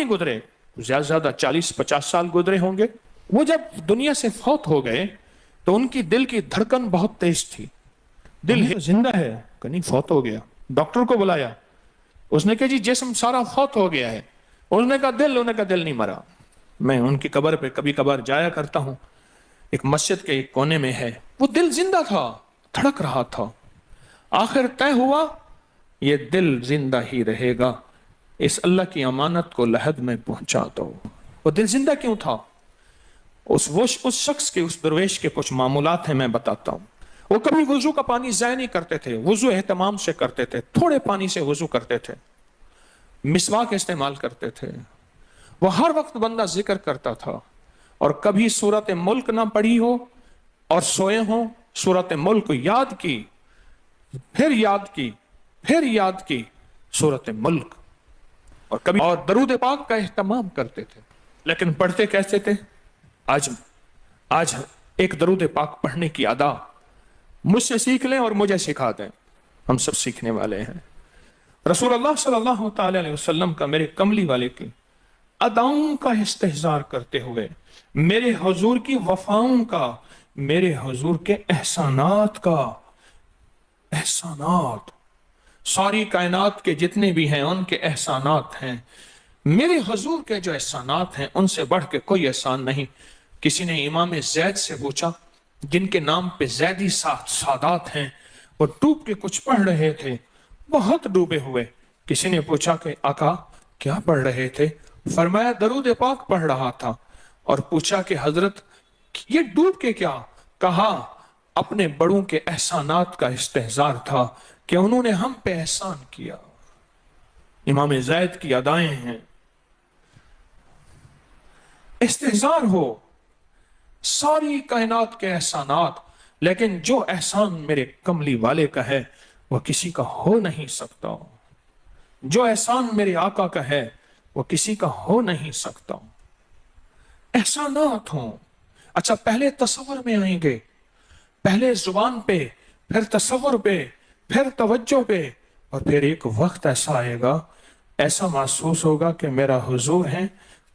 نہیں گزرے، زیادہ سے زیادہ 40-50 سال گزرے ہوں گے۔ وہ جب دنیا سے فوت ہو گئے تو ان کی دل کی دھڑکن بہت تیز تھی، دل زندہ ہے کہ نہیں فوت ہو گیا۔ ڈاکٹر کو بلایا، اس نے کہا جی جسم سارا فوت ہو گیا ہے۔ اس نے کہا دل، انہوں نے کہا دل نہیں مرا۔ میں ان کی قبر پہ کبھی کبھار جایا کرتا ہوں، ایک مسجد کے ایک کونے میں ہے، وہ دل زندہ تھا، دھڑک رہا تھا۔ آخر طے ہوا یہ دل زندہ ہی رہے گا، اس اللہ کی امانت کو لحد میں پہنچا دو۔ وہ دل زندہ کیوں تھا؟ اس شخص کے، اس درویش کے کچھ معمولات ہیں، میں بتاتا ہوں۔ وہ کبھی وضو کا پانی ضائع نہیں کرتے تھے، وضو اہتمام سے کرتے تھے، تھوڑے پانی سے وضو کرتے تھے، مسواک استعمال کرتے تھے۔ وہ ہر وقت بندہ ذکر کرتا تھا، اور کبھی سورت ملک نہ پڑھی ہو اور سوئے ہوں، سورت ملک یاد کی، پھر یاد کی، پھر یاد کی سورت ملک، اور کبھی اور درود پاک کا اہتمام کرتے تھے۔ لیکن پڑھتے کیسے تھے؟ آج ایک درود پاک پڑھنے کی ادا مجھ سے سیکھ لیں اور مجھے سکھا دیں، ہم سب سیکھنے والے ہیں۔ رسول اللہ صلی اللہ تعالی علیہ وسلم کا، میرے کملی والے کی اداؤں کا استحضار کرتے ہوئے، میرے حضور کی وفاؤں کا، میرے حضور کے احسانات کا، احسانات ساری کائنات کے جتنے بھی ہیں ان کے احسانات ہیں۔ میرے حضور کے جو احسانات ہیں ان سے بڑھ کے کوئی احسان نہیں۔ کسی نے امام زید سے پوچھا، جن کے نام پہ زیدی سادات ہیں، وہ ڈوب کے کچھ پڑھ رہے تھے، بہت ڈوبے ہوئے۔ کسی نے پوچھا کہ آقا کیا پڑھ رہے تھے؟ فرمایا درود پاک پڑھ رہا تھا۔ اور پوچھا کہ حضرت یہ ڈوب کے کیا؟ کہا اپنے بڑوں کے احسانات کا استحضار تھا کہ انہوں نے ہم پہ احسان کیا۔ امام زید کی ادائیں ہیں، استحضار ہو ساری کائنات کے احسانات، لیکن جو احسان میرے کملی والے کا ہے وہ کسی کا ہو نہیں سکتا، جو احسان میرے آقا کا ہے وہ کسی کا ہو نہیں سکتا۔ احسانات ہوں۔ اچھا، پہلے تصور میں آئیں گے، پہلے زبان پہ، پھر تصور پہ، پھر توجہ پہ، اور پھر ایک وقت ایسا آئے گا، ایسا محسوس ہوگا کہ میرا حضور ہے،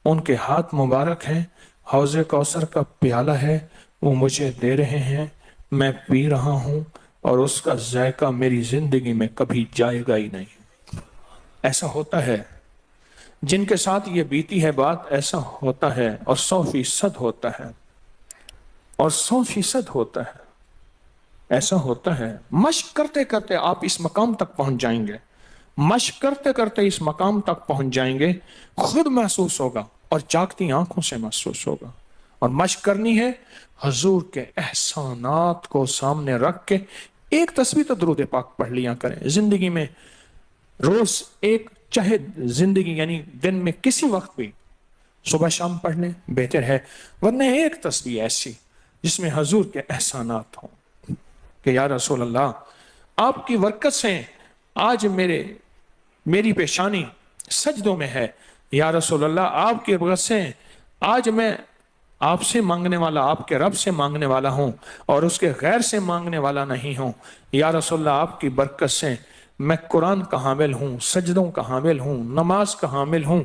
ان کے ہاتھ مبارک ہیں، حوض کوثر کا پیالہ ہے، وہ مجھے دے رہے ہیں، میں پی رہا ہوں، اور اس کا ذائقہ میری زندگی میں کبھی جائے گا ہی نہیں۔ ایسا ہوتا ہے، جن کے ساتھ یہ بیتی ہے بات، ایسا ہوتا ہے، اور 100% ہوتا ہے، اور 100% ہوتا ہے، ایسا ہوتا ہے۔ مشق کرتے کرتے آپ اس مقام تک پہنچ جائیں گے، مشق کرتے کرتے اس مقام تک پہنچ جائیں گے، خود محسوس ہوگا اور جاگتی آنکھوں سے محسوس ہوگا۔ اور مشق کرنی ہے حضور کے احسانات کو سامنے رکھ کے۔ ایک تسبیح تو درود پاک پڑھ لیا کریں زندگی میں، روز ایک، چاہے زندگی یعنی دن میں کسی وقت بھی، صبح شام پڑھ لیں بہتر ہے، ورنہ ایک تسبیح ایسی جس میں حضور کے احسانات ہوں کہ یا رسول اللہ آپ کی برکت سے آج میری پیشانی سجدوں میں ہے، یا رسول اللہ آپ کی برکت سے آج میں آپ سے مانگنے والا، آپ کے رب سے مانگنے والا ہوں، اور اس کے غیر سے مانگنے والا نہیں ہوں۔ یا رسول اللہ آپ کی برکت سے میں قرآن کا حامل ہوں، سجدوں کا حامل ہوں، نماز کا حامل ہوں،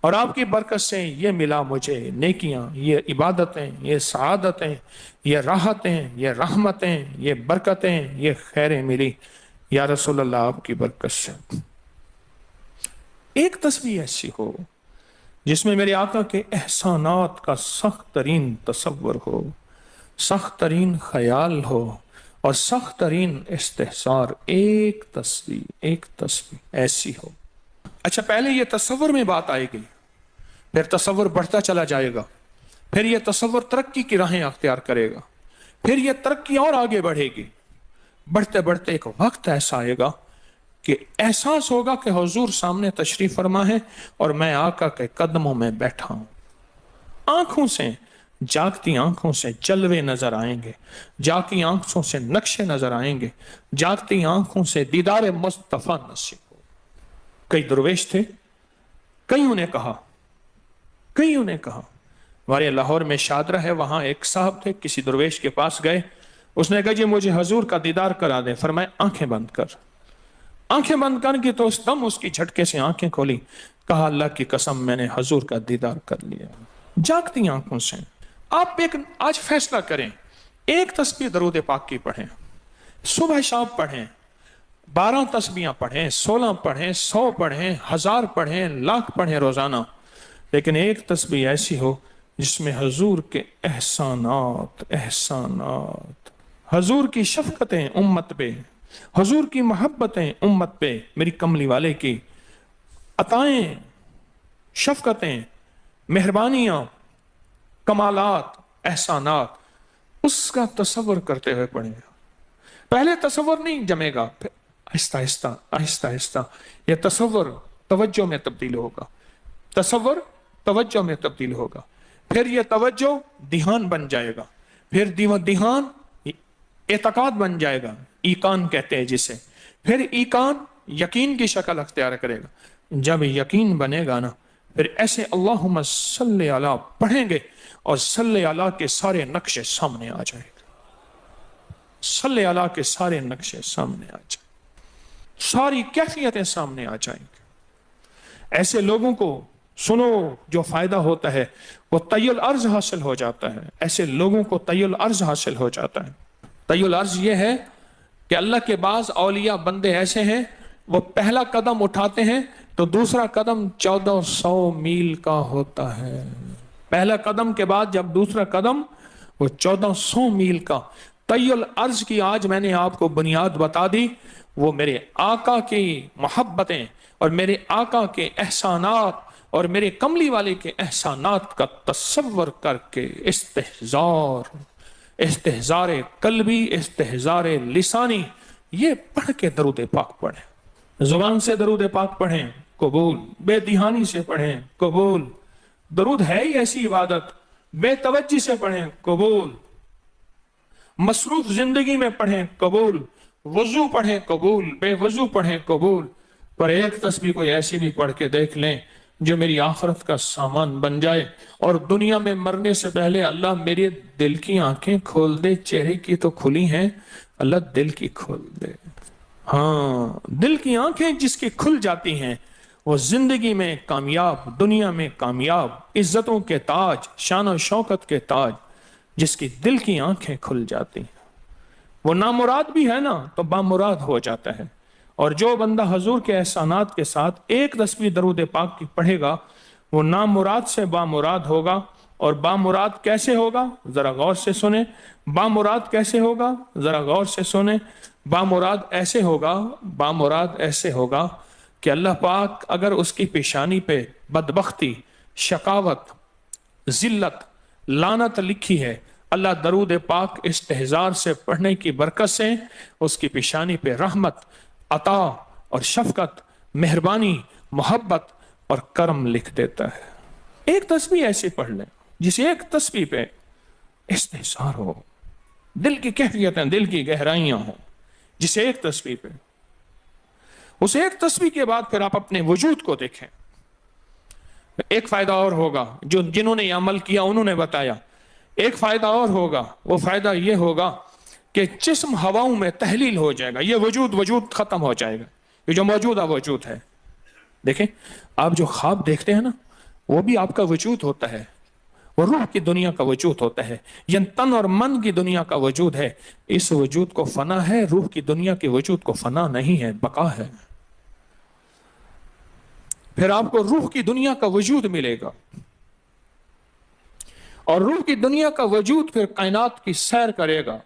اور آپ کی برکت سے یہ ملا مجھے نیکیاں، یہ عبادتیں، یہ سعادتیں، یہ راحتیں، یہ رحمتیں، یہ برکتیں، یہ خیریں ملی یا رسول اللہ آپ کی برکت سے۔ ایک تسبیح ایسی ہو جس میں میرے آقا کے احسانات کا سخت ترین تصور ہو، سخت ترین خیال ہو، اور سخت ترین استحضار۔ ایک تسبیح ایسی ہو۔ اچھا، پہلے یہ تصور میں بات آئے گی، پھر تصور بڑھتا چلا جائے گا، پھر یہ تصور ترقی کی راہیں اختیار کرے گا، پھر یہ ترقی اور آگے بڑھے گی۔ بڑھتے بڑھتے ایک وقت ایسا آئے گا کہ احساس ہوگا کہ حضور سامنے تشریف فرما ہے اور میں آقا کے قدموں میں بیٹھا ہوں۔ آنکھوں سے، جاگتی آنکھوں سے جلوے نظر آئیں گے، جاگتی آنکھوں سے نقشے نظر آئیں گے، جاگتی آنکھوں سے دیدار مصطفیٰ نصیب ہو۔ کئی درویش تھے، کئیوں نے کہا ہمارے لاہور میں شادرہ ہے، وہاں ایک صاحب تھے، کسی درویش کے پاس گئے، اس نے کہا جی مجھے حضور کا دیدار کرا دیں۔ فرمایا آنکھیں بند کر۔ آنکھیں بند کر کی تو اس دم اس کی جھٹکے سے آنکھیں کھولی، کہا اللہ کی قسم میں نے حضور کا دیدار کر لیا. جاگتی آنکھوں سے آپ ایک آج فیصلہ کریں, ایک تسبیح درود پاک کی پڑھیں, صبح شام پڑھیں, 12 تسبیحاں پڑھیں, 16 پڑھیں, 100 پڑھیں, 1000 پڑھیں, لاکھ پڑھیں روزانہ, لیکن ایک تسبیح ایسی ہو جس میں حضور کے احسانات, حضور کی شفقتیں امت پہ, حضور کی محبتیں امت پہ, میری کملی والے کی عطائیں, شفقتیں, مہربانیاں, کمالات, احسانات, اس کا تصور کرتے ہوئے پڑھیں گا. پہلے تصور نہیں جمے گا, پھر آہستہ آہستہ آہستہ آہستہ یہ تصور توجہ میں تبدیل ہوگا, تصور توجہ میں تبدیل ہوگا, پھر یہ توجہ دھیان بن جائے گا, پھر دھیان اعتقاد بن جائے گا, ایقان کہتے ہیں جسے, پھر ایقان یقین کی شکل اختیار کرے گا. جب یقین بنے گا نا, پھر ایسے اللہم صلی علی پڑھیں گے اور صلی علی کے سارے نقشے سامنے آ جائیں گے, صلی علی کے سارے نقشے سامنے آ جائیں, ساری کیفیتیں سامنے آ جائیں گے. ایسے لوگوں کو سنو جو فائدہ ہوتا ہے وہ طی الارض حاصل ہو جاتا ہے, ایسے لوگوں کو طی الارض حاصل ہو جاتا ہے. طی الارض یہ ہے کہ اللہ کے بعض اولیاء بندے ایسے ہیں وہ پہلا قدم اٹھاتے ہیں تو دوسرا قدم 1400 میل کا ہوتا ہے. پہلا قدم کے بعد جب دوسرا قدم وہ 1400 میل کا. طی الارض کی آج میں نے آپ کو بنیاد بتا دی, وہ میرے آقا کی محبتیں اور میرے آقا کے احسانات اور میرے کملی والے کے احسانات کا تصور کر کے استحضار قلبی, استحضار لسانی, یہ پڑھ کے درود پاک پڑھیں. زبان سے درود پاک پڑھیں, قبول. بے دہانی سے پڑھیں, قبول. درود ہے ہی ایسی عبادت, بے توجہ سے پڑھیں, قبول. مصروف زندگی میں پڑھیں, قبول. وضو پڑھیں, قبول. بے وضو پڑھیں, قبول. پر ایک تسبیح کوئی ایسی بھی پڑھ کے دیکھ لیں جو میری آخرت کا سامان بن جائے, اور دنیا میں مرنے سے پہلے اللہ میرے دل کی آنکھیں کھول دے. چہرے کی تو کھلی ہیں, اللہ دل کی کھول دے. ہاں, دل کی آنکھیں جس کی کھل جاتی ہیں وہ زندگی میں کامیاب, دنیا میں کامیاب, عزتوں کے تاج, شان و شوکت کے تاج. جس کی دل کی آنکھیں کھل جاتی ہیں وہ نامراد بھی ہے نا تو بامراد ہو جاتا ہے. اور جو بندہ حضور کے احسانات کے ساتھ ایک تسبیح درود پاک کی پڑھے گا وہ نامراد سے بامراد ہوگا. اور بامراد کیسے ہوگا ذرا غور سے سنیں, بامراد کیسے ہوگا ذرا غور سے سنیں. بامراد ایسے ہوگا, بامراد ایسے ہوگا کہ اللہ پاک اگر اس کی پیشانی پہ بدبختی, شقاوت, ذلت, لعنت لکھی ہے, اللہ درود پاک استحضار سے پڑھنے کی برکت سے اس کی پیشانی پہ رحمت, عطا اور شفقت, مہربانی, محبت اور کرم لکھ دیتا ہے. ایک تسبیح ایسی پڑھ لیں جس ایک تسبیح پہ استحضار ہو, دل کی کیفیتیں, دل کی گہرائیاں ہوں, جس ایک تسبیح پہ. اس ایک تسبیح کے بعد پھر آپ اپنے وجود کو دیکھیں. ایک فائدہ اور ہوگا, جو جنہوں نے یہ عمل کیا انہوں نے بتایا. ایک فائدہ اور ہوگا, وہ فائدہ یہ ہوگا کہ جسم ہواؤں میں تحلیل ہو جائے گا. یہ وجود ختم ہو جائے گا, یہ جو موجودہ وجود ہے. دیکھیں آپ جو خواب دیکھتے ہیں نا وہ بھی آپ کا وجود ہوتا ہے, وہ روح کی دنیا کا وجود ہوتا ہے, یہ تن اور من کی دنیا کا وجود ہے. اس وجود کو فنا ہے, روح کی دنیا کے وجود کو فنا نہیں ہے, بقا ہے. پھر آپ کو روح کی دنیا کا وجود ملے گا, اور روح کی دنیا کا وجود پھر کائنات کی سیر کرے گا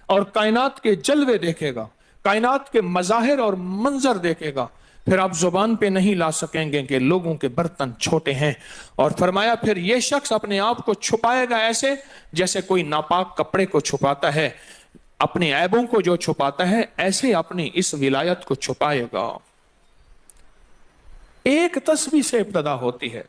اور کائنات کے جلوے دیکھے گا, کائنات کے مظاہر اور منظر دیکھے گا. پھر آپ زبان پہ نہیں لا سکیں گے کہ لوگوں کے برتن چھوٹے ہیں. اور فرمایا پھر یہ شخص اپنے آپ کو چھپائے گا ایسے جیسے کوئی ناپاک کپڑے کو چھپاتا ہے, اپنے عیبوں کو جو چھپاتا ہے ایسے اپنی اس ولایت کو چھپائے گا. ایک تسبیح سے ابتدا ہوتی ہے.